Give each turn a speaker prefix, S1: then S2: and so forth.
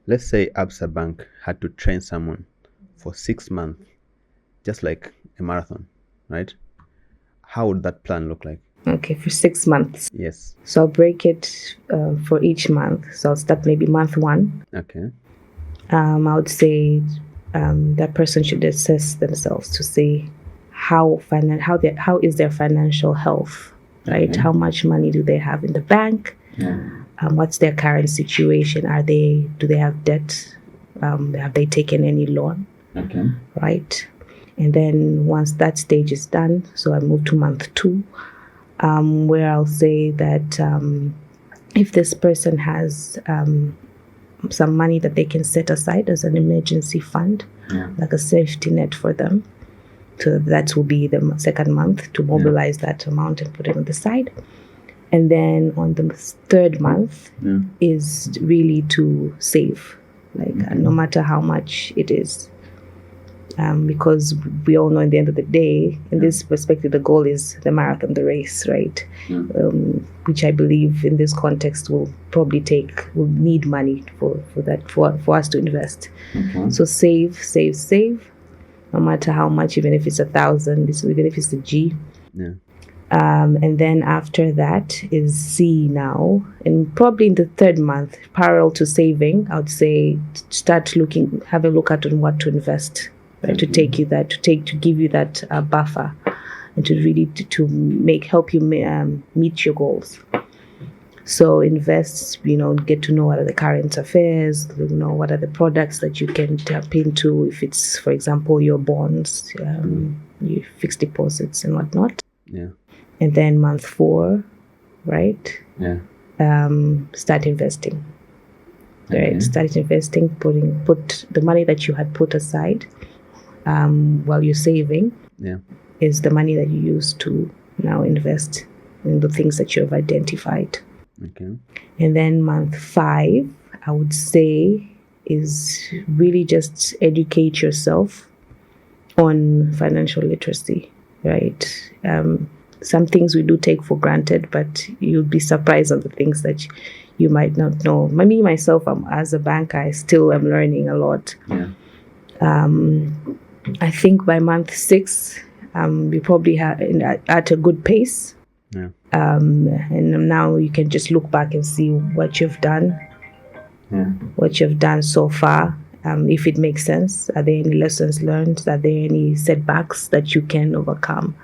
S1: let's say Absa Bank had to train someone for 6 months, just like a marathon, right? How would that plan look like?
S2: Okay, for 6 months.
S1: Yes.
S2: So I'll break it for each month. So I'll start maybe month 1.
S1: Okay.
S2: I would say that person should assess themselves to see how is their financial health, right?
S1: Okay.
S2: How much money do they have in the bank? What's their current situation? Do they have debt? Have they taken any loan?
S1: Okay.
S2: Right? And then once that stage is done, so I move to month 2, where I'll say that if this person has some money that they can set aside as an emergency fund, like a safety net for them, so that will be the second month to mobilize that amount and put it on the side. And then on the third month is really to save, like no matter how much it is. Because we all know at the end of the day, in this perspective, the goal is the marathon, the race, right? Which I believe in this context will need money for us to invest. So save, no matter how much, even if it's 1,000, even if it's a G.
S1: Yeah.
S2: And then after that is C now, and probably in the third month, parallel to saving, I would say have a look at on what to invest, right? To give you that buffer, and to really to help you meet your goals. So invest, get to know what are the current affairs, what are the products that you can tap into. If it's, for example, your bonds, your fixed deposits and whatnot.
S1: Yeah.
S2: And then month 4, right?
S1: Yeah.
S2: Start investing.
S1: Okay.
S2: Right? Start investing, put the money that you had put aside while you're saving.
S1: Yeah.
S2: Is the money that you use to now invest in the things that you have identified.
S1: Okay.
S2: And then month 5, I would say, is really just educate yourself on financial literacy, right? Some things we do take for granted, but you'll be surprised on the things that you might not know. Me, myself, as a banker, I still am learning a lot.
S1: Yeah.
S2: I think by month 6, we probably have at a good pace.
S1: Yeah.
S2: And now you can just look back and see what you've done.
S1: Yeah.
S2: What you've done so far. If it makes sense. Are there any lessons learned? Are there any setbacks that you can overcome?